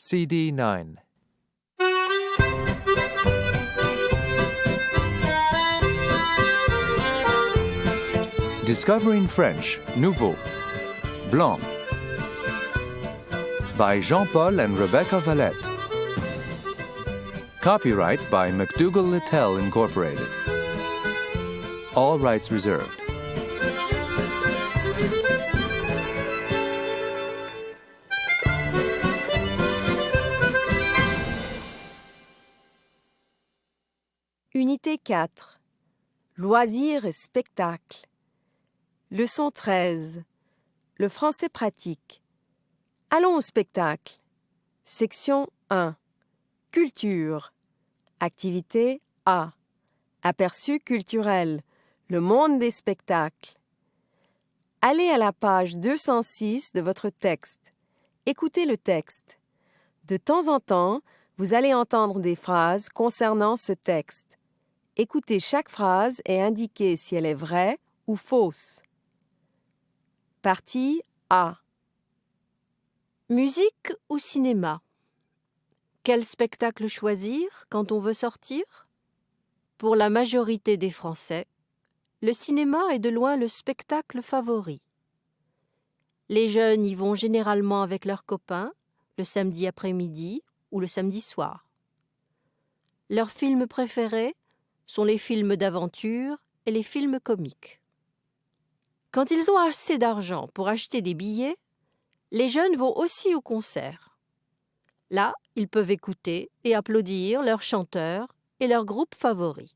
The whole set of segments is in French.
CD 9. Discovering French, Nouveau, Blanc, by Jean-Paul and Rebecca Valette. Copyright by McDougall Littell Incorporated. All rights reserved. Unité 4. Loisirs et spectacles. Leçon 13. Le français pratique. Allons au spectacle. Section 1. Culture. Activité A. Aperçu culturel. Le monde des spectacles. Allez à la page 206 de votre texte. Écoutez le texte. De temps en temps, vous allez entendre des phrases concernant ce texte. Écoutez chaque phrase et indiquez si elle est vraie ou fausse. Partie A. Musique ou cinéma? Quel spectacle choisir quand on veut sortir? Pour la majorité des Français, le cinéma est de loin le spectacle favori. Les jeunes y vont généralement avec leurs copains, le samedi après-midi ou le samedi soir. Leurs films préférés sont les films d'aventure et les films comiques. Quand ils ont assez d'argent pour acheter des billets, les jeunes vont aussi au concert. Là, ils peuvent écouter et applaudir leurs chanteurs et leurs groupes favoris.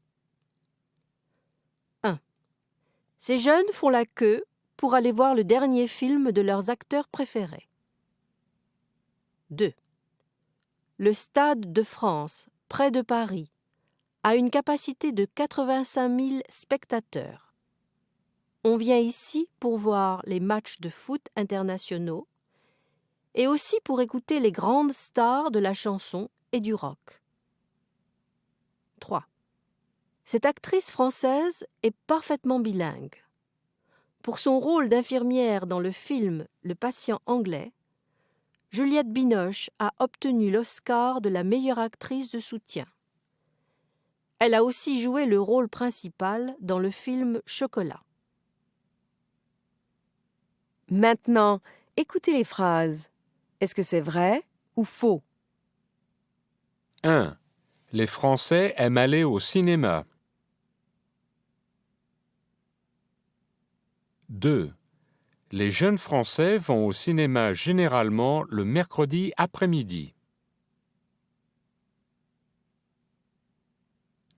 1. Ces jeunes font la queue pour aller voir le dernier film de leurs acteurs préférés. 2. Le Stade de France, près de Paris, a une capacité de 85 000 spectateurs. On vient ici pour voir les matchs de foot internationaux et aussi pour écouter les grandes stars de la chanson et du rock. 3. Cette actrice française est parfaitement bilingue. Pour son rôle d'infirmière dans le film Le patient anglais, Juliette Binoche a obtenu l'Oscar de la meilleure actrice de soutien. Elle a aussi joué le rôle principal dans le film Chocolat. Maintenant, écoutez les phrases. Est-ce que c'est vrai ou faux? 1. Les Français aiment aller au cinéma. 2. Les jeunes Français vont au cinéma généralement le mercredi après-midi.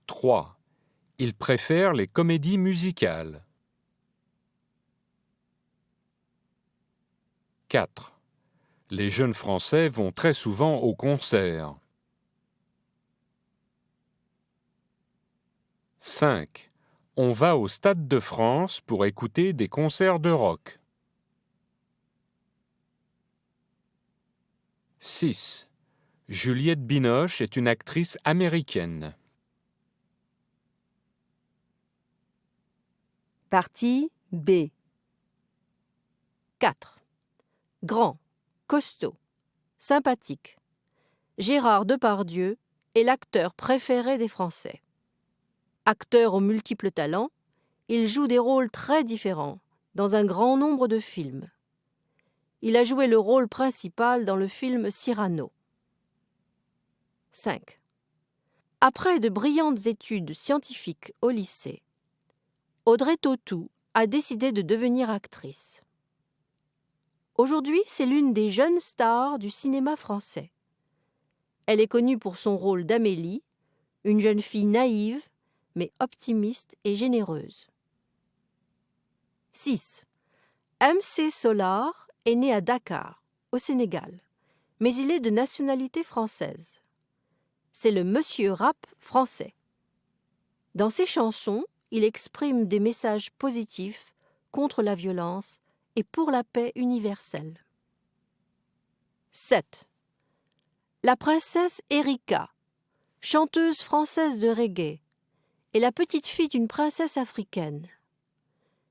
3. Ils préfèrent les comédies musicales. 4. Les jeunes Français vont très souvent au concert. 5. On va au Stade de France pour écouter des concerts de rock. 6. Juliette Binoche est une actrice américaine. Partie B. 4. Grand, costaud, sympathique. Gérard Depardieu est l'acteur préféré des Français. Acteur aux multiples talents, il joue des rôles très différents dans un grand nombre de films. Il a joué le rôle principal dans le film Cyrano. 5. Après de brillantes études scientifiques au lycée, Audrey Tautou a décidé de devenir actrice. Aujourd'hui, c'est l'une des jeunes stars du cinéma français. Elle est connue pour son rôle d'Amélie, une jeune fille naïve, mais optimiste et généreuse. 6. MC Solar est né à Dakar, au Sénégal, mais il est de nationalité française. C'est le monsieur rap français. Dans ses chansons, il exprime des messages positifs contre la violence et pour la paix universelle. 7. La princesse Erika, chanteuse française de reggae, est la petite fille d'une princesse africaine.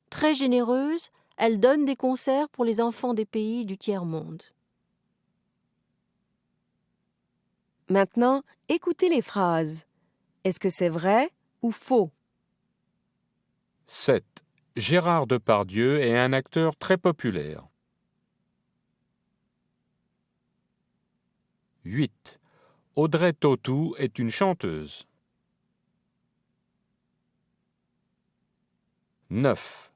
Très généreuse, elle donne des concerts pour les enfants des pays du tiers-monde. Maintenant, écoutez les phrases. Est-ce que c'est vrai ou faux? 7. Gérard Depardieu est un acteur très populaire. 8. Audrey Tautou est une chanteuse. 9.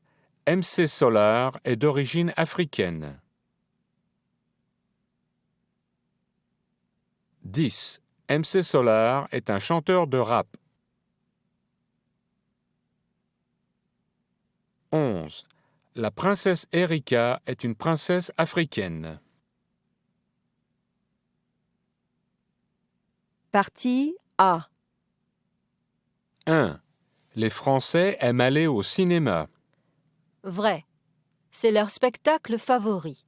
MC Solar est d'origine africaine. 10. MC Solar est un chanteur de rap. 11. La princesse Erika est une princesse africaine. Partie A. 1. Les Français aiment aller au cinéma. Vrai. C'est leur spectacle favori.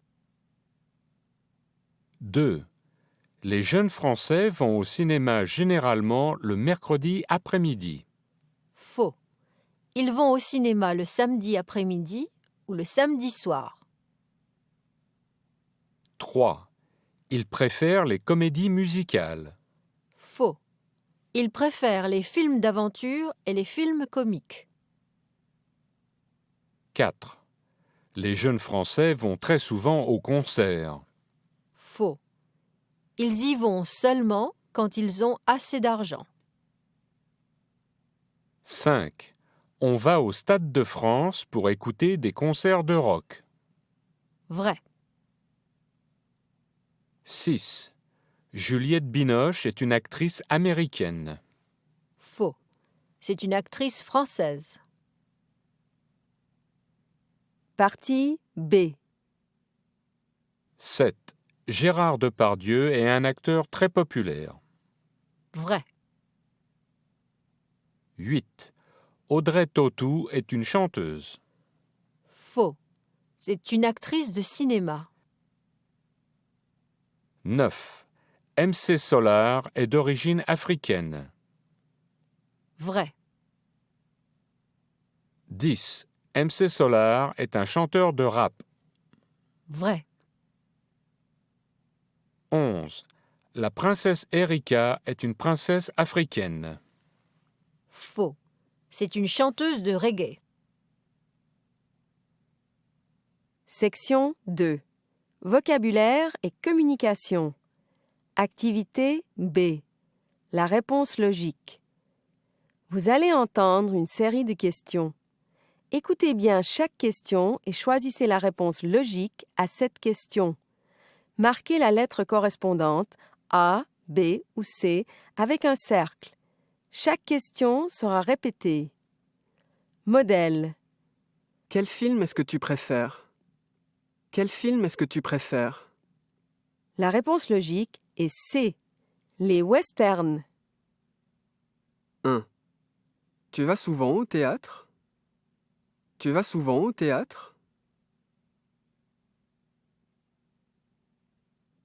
2. Les jeunes Français vont au cinéma généralement le mercredi après-midi. Faux. Ils vont au cinéma le samedi après-midi ou le samedi soir. 3. Ils préfèrent les comédies musicales. Faux. Ils préfèrent les films d'aventure et les films comiques. 4. Les jeunes Français vont très souvent au concert. Faux. Ils y vont seulement quand ils ont assez d'argent. 5. On va au Stade de France pour écouter des concerts de rock. Vrai. 6. Juliette Binoche est une actrice américaine. Faux. C'est une actrice française. Partie B. 7. Gérard Depardieu est un acteur très populaire. Vrai. 8. Audrey Tautou est une chanteuse. Faux. C'est une actrice de cinéma. 9. MC Solar est d'origine africaine. Vrai. 10. MC Solar est un chanteur de rap. Vrai. 11. La princesse Erika est une princesse africaine. Faux. C'est une chanteuse de reggae. Section 2. Vocabulaire et communication. Activité B. La réponse logique. Vous allez entendre une série de questions. Écoutez bien chaque question et choisissez la réponse logique à cette question. Marquez la lettre correspondante A, B ou C avec un cercle. Chaque question sera répétée. Modèle. Quel film est-ce que tu préfères? Quel film est-ce que tu préfères? La réponse logique est C. Les westerns. 1. Tu vas souvent au théâtre? Tu vas souvent au théâtre?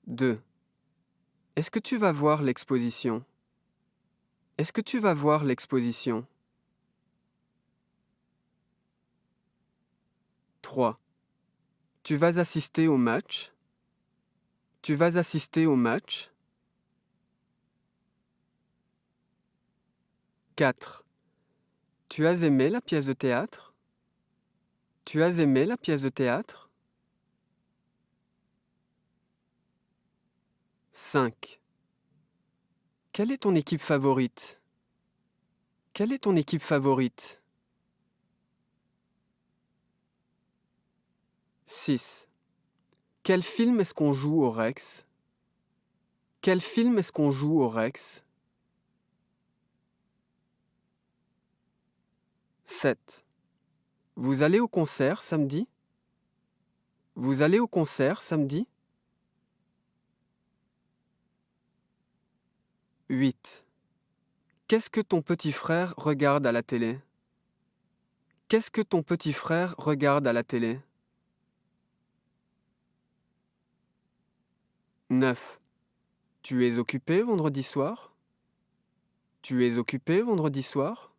2. Est-ce que tu vas voir l'exposition? Est-ce que tu vas voir l'exposition? 3. Tu vas assister au match? Tu vas assister au match? 4. Tu as aimé la pièce de théâtre? Tu as aimé la pièce de théâtre? 5. Quelle est ton équipe favorite? Quelle est ton équipe favorite? 6. Quel film est-ce qu'on joue au Rex? Quel film est-ce qu'on joue au Rex? 7. Vous allez au concert samedi? Vous allez au concert samedi? 8. Qu'est-ce que ton petit frère regarde à la télé? Qu'est-ce que ton petit frère regarde à la télé? 9. Tu es occupé vendredi soir? Tu es occupé vendredi soir?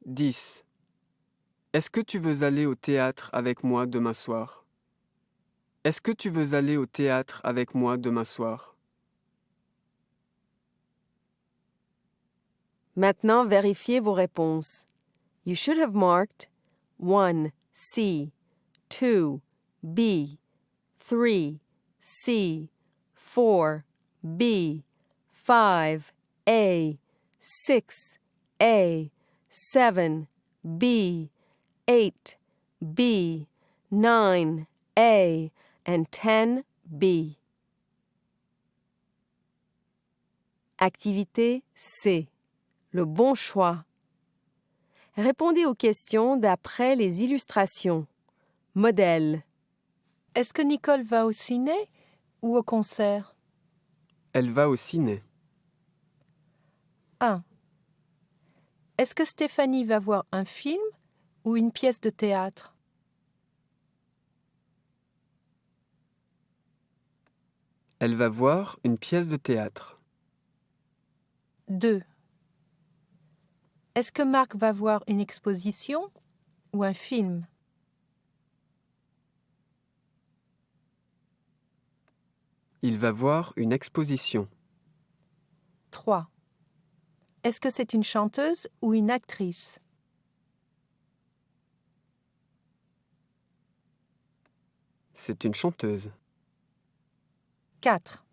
10. Est-ce que tu veux aller au théâtre avec moi demain soir? Est-ce que tu veux aller au théâtre avec moi demain soir? Maintenant, vérifiez vos réponses. You should have marked 1 C, 2 B, 3 C, 4 B, 5 A, 6 A, 7 B, 8 B, 9 A, and 10 B. Activité C. Le bon choix. Répondez aux questions d'après les illustrations. Modèle. Est-ce que Nicole va au ciné ou au concert? Elle va au ciné. 1. Est-ce que Stéphanie va voir un film ou une pièce de théâtre? Elle va voir une pièce de théâtre. 2. Est-ce que Marc va voir une exposition ou un film? Il va voir une exposition. 3. Est-ce que c'est une chanteuse ou une actrice? C'est une chanteuse. 4.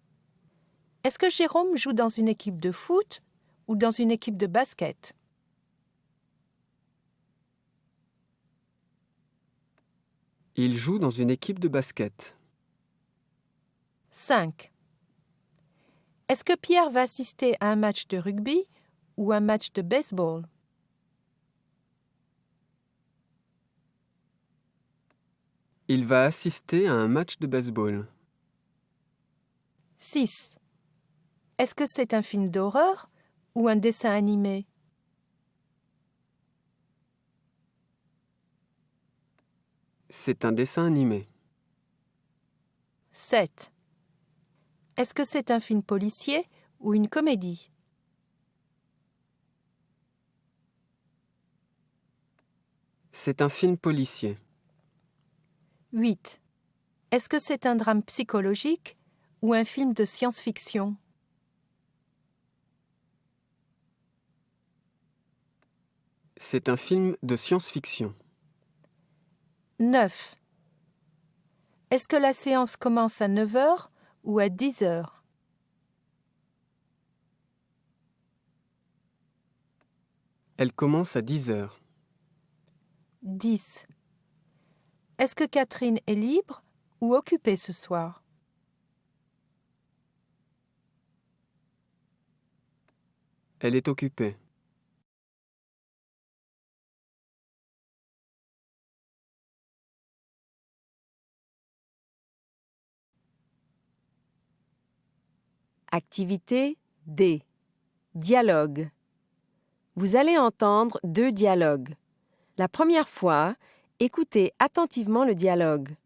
Est-ce que Jérôme joue dans une équipe de foot ou dans une équipe de basket? Il joue dans une équipe de basket. 5. Est-ce que Pierre va assister à un match de rugby ou un match de baseball? Il va assister à un match de baseball. 6. Est-ce que c'est un film d'horreur ou un dessin animé? C'est un dessin animé. 7. Est-ce que c'est un film policier ou une comédie? C'est un film policier. 8. Est-ce que c'est un drame psychologique ou un film de science-fiction? C'est un film de science-fiction. 9. Est-ce que la séance commence à 9h ou à 10h? Elle commence à 10 heures. 10. Est-ce que Catherine est libre ou occupée ce soir? Elle est occupée. Activité D. Dialogue. Vous allez entendre 2 dialogues. La première fois, écoutez attentivement le dialogue.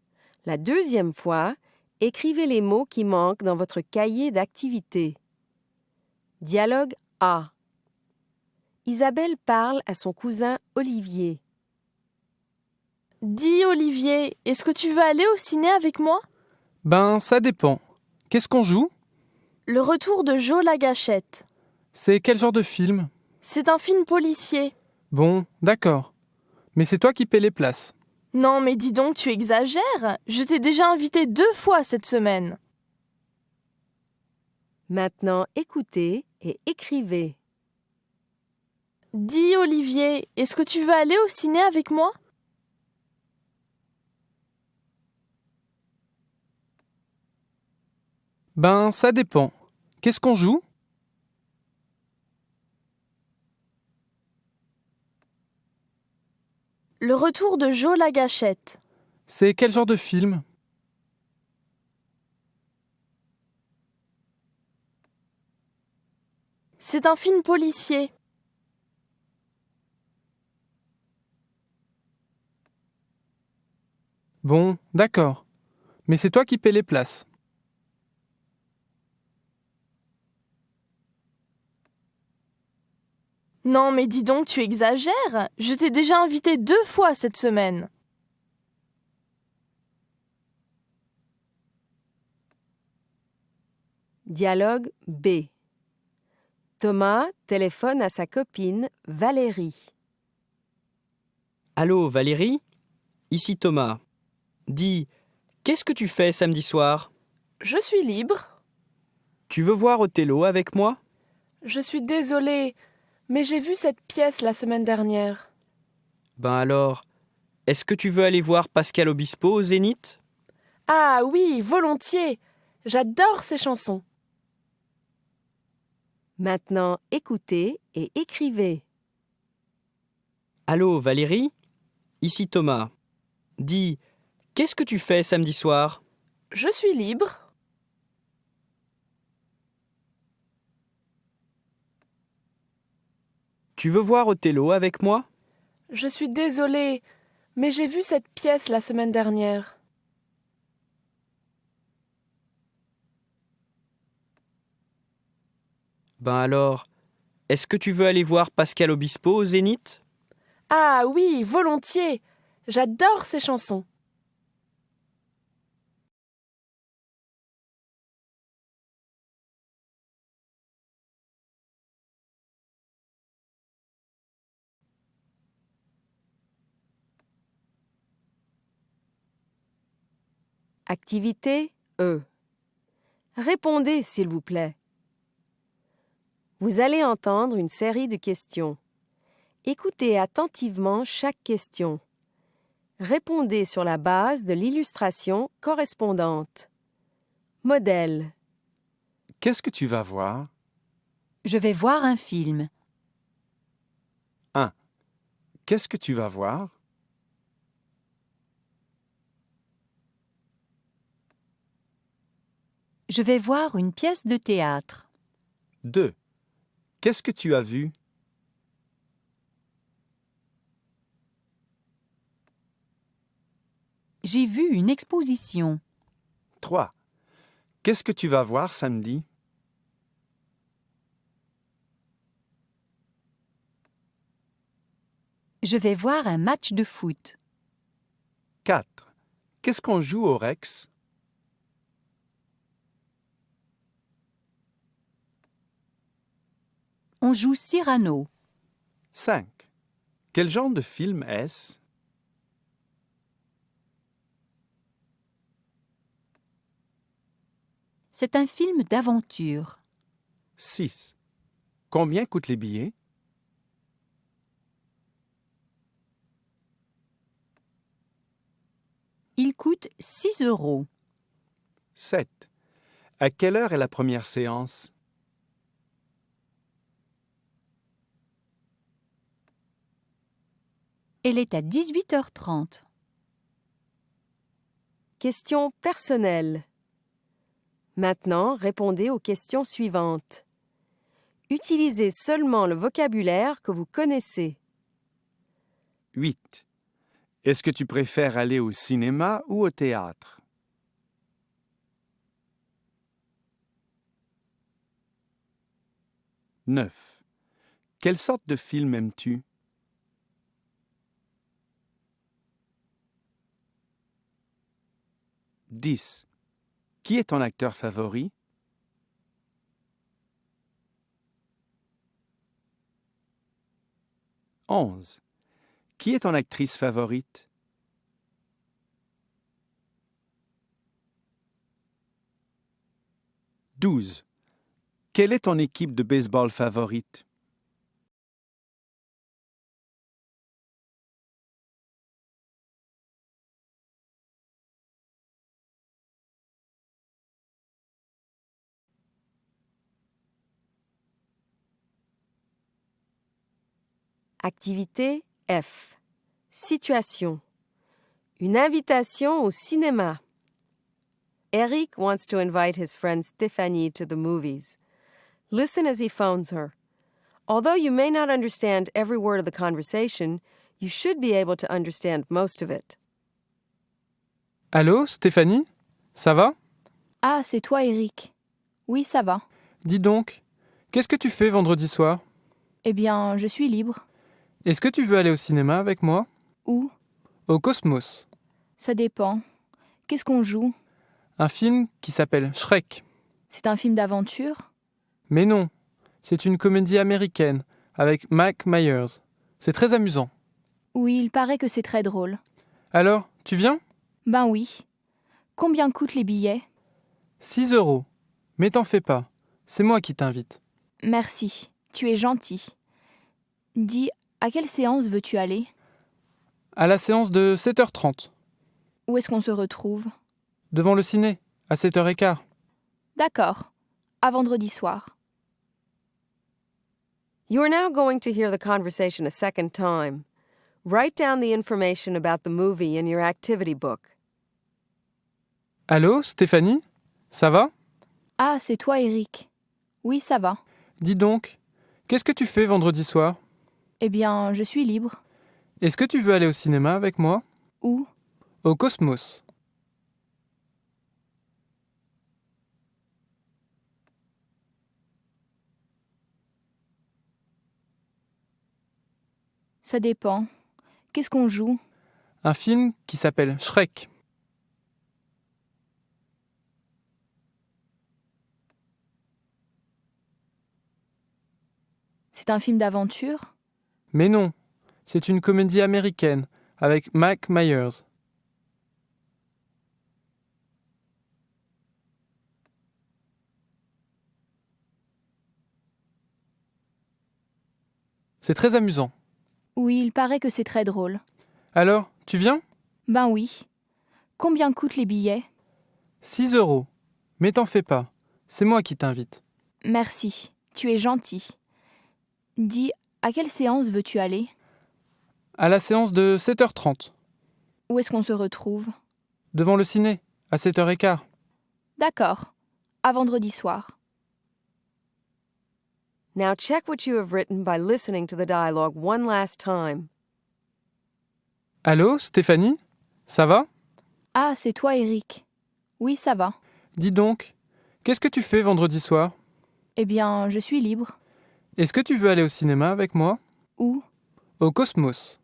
La deuxième fois, écrivez les mots qui manquent dans votre cahier d'activité. Dialogue A. Isabelle parle à son cousin Olivier. Dis Olivier, est-ce que tu veux aller au ciné avec moi? Ben, ça dépend. Qu'est-ce qu'on joue? Le retour de Joe la Gâchette. C'est quel genre de film? C'est un film policier. Bon, d'accord. Mais c'est toi qui paies les places. Non mais dis donc, tu exagères. Je t'ai déjà invité 2 fois cette semaine. Maintenant, écoutez et écrivez. Dis Olivier, est-ce que tu veux aller au ciné avec moi? Ben, ça dépend. Qu'est-ce qu'on joue? Le retour de Joe la Gâchette. C'est quel genre de film? C'est un film policier. Bon, d'accord. Mais c'est toi qui paies les places. Non mais dis donc, tu exagères. Je t'ai déjà invité 2 fois cette semaine. Dialogue B. Thomas téléphone à sa copine Valérie. Allô, Valérie? Ici Thomas. Dis, qu'est-ce que tu fais samedi soir? Je suis libre. Tu veux voir Othello avec moi? Je suis désolée, mais j'ai vu cette pièce la semaine dernière. Ben alors, est-ce que tu veux aller voir Pascal Obispo au Zénith? Ah oui, volontiers. J'adore ces chansons. Maintenant, écoutez et écrivez. Allô, Valérie? Ici Thomas. Dis, qu'est-ce que tu fais samedi soir? Je suis libre. Tu veux voir Othello avec moi? Je suis désolée, mais j'ai vu cette pièce la semaine dernière. Ben alors, est-ce que tu veux aller voir Pascal Obispo au Zénith? Ah oui, volontiers. J'adore ces chansons. Activité E. Répondez, s'il vous plaît. Vous allez entendre une série de questions. Écoutez attentivement chaque question. Répondez sur la base de l'illustration correspondante. Modèle. Qu'est-ce que tu vas voir? Je vais voir un film. 1. Qu'est-ce que tu vas voir? Je vais voir une pièce de théâtre. 2. Qu'est-ce que tu as vu? J'ai vu une exposition. 3. Qu'est-ce que tu vas voir samedi? Je vais voir un match de foot. 4. Qu'est-ce qu'on joue au Rex? On joue Cyrano. 5. Quel genre de film est-ce? C'est un film d'aventure. 6. Combien coûtent les billets? Il coûte 6 €. 7. À quelle heure est la première séance? Elle est à 18h30. Question personnelle. Maintenant, répondez aux questions suivantes. Utilisez seulement le vocabulaire que vous connaissez. 8. Est-ce que tu préfères aller au cinéma ou au théâtre? 9. Quelle sorte de film aimes-tu? 10. Qui est ton acteur favori? 11. Qui est ton actrice favorite? 12. Quelle est ton équipe de baseball favorite? Activité F. Situation. Une invitation au cinéma. Eric wants to invite his friend Stéphanie to the movies. Listen as he phones her. Although you may not understand every word of the conversation, you should be able to understand most of it. Allô, Stéphanie? Ça va? Ah, c'est toi, Eric. Oui, ça va. Dis donc, qu'est-ce que tu fais vendredi soir? Eh bien, je suis libre. Est-ce que tu veux aller au cinéma avec moi? Où? Au Cosmos. Ça dépend. Qu'est-ce qu'on joue? Un film qui s'appelle Shrek. C'est un film d'aventure? Mais non, c'est une comédie américaine avec Mike Myers. C'est très amusant. Oui, il paraît que c'est très drôle. Alors, tu viens? Ben oui. Combien coûtent les billets? 6 €. Mais t'en fais pas, c'est moi qui t'invite. Merci, tu es gentil. Dis, à quelle séance veux-tu aller? À la séance de 7h30, Où est-ce qu'on se retrouve? devant le ciné, à 7h15. D'accord. À vendredi soir. You are now going to hear the conversation a second time. Write down the information about the movie in your activity book. Allô, Stéphanie? Ça va? Ah, c'est toi, Eric. Oui, ça va. Dis donc, qu'est-ce que tu fais vendredi soir? Eh bien, je suis libre. Est-ce que tu veux aller au cinéma avec moi? Où? Au Cosmos. Ça dépend. Qu'est-ce qu'on joue? Un film qui s'appelle Shrek. C'est un film d'aventure? Mais non, c'est une comédie américaine avec Mike Myers. C'est très amusant. Oui, il paraît que c'est très drôle. Alors, tu viens? Ben oui. Combien coûtent les billets? 6 €. Mais t'en fais pas, c'est moi qui t'invite. Merci, tu es gentil. Dis, à quelle séance veux-tu aller? À la séance de 7h30, Où est-ce qu'on se retrouve? devant le ciné, à 7h15. D'accord. À vendredi soir. Now check what you have written by listening to the dialogue one last time. Allô, Stéphanie? Ça va? Ah, c'est toi, Eric. Oui, ça va. Dis donc, qu'est-ce que tu fais vendredi soir? Eh bien, je suis libre. Est-ce que tu veux aller au cinéma avec moi? Où? Au Cosmos.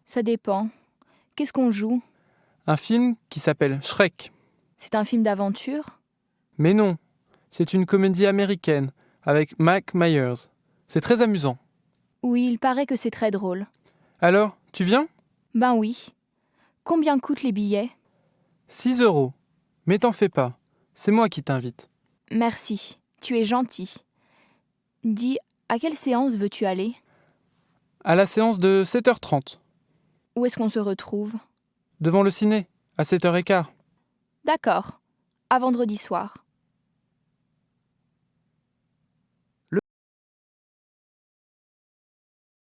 Ça dépend. Qu'est-ce qu'on joue? Un film qui s'appelle Shrek. C'est un film d'aventure? Mais non, c'est une comédie américaine avec Mike Myers. C'est très amusant. Oui, il paraît que c'est très drôle. Alors, tu viens? Ben oui. Combien coûtent les billets? 6 €. Mais t'en fais pas, c'est moi qui t'invite. Merci, tu es gentil. Dis, à quelle séance veux-tu aller? À la séance de 7h30, Où est-ce qu'on se retrouve? devant le ciné, à 7h15. D'accord. À vendredi soir.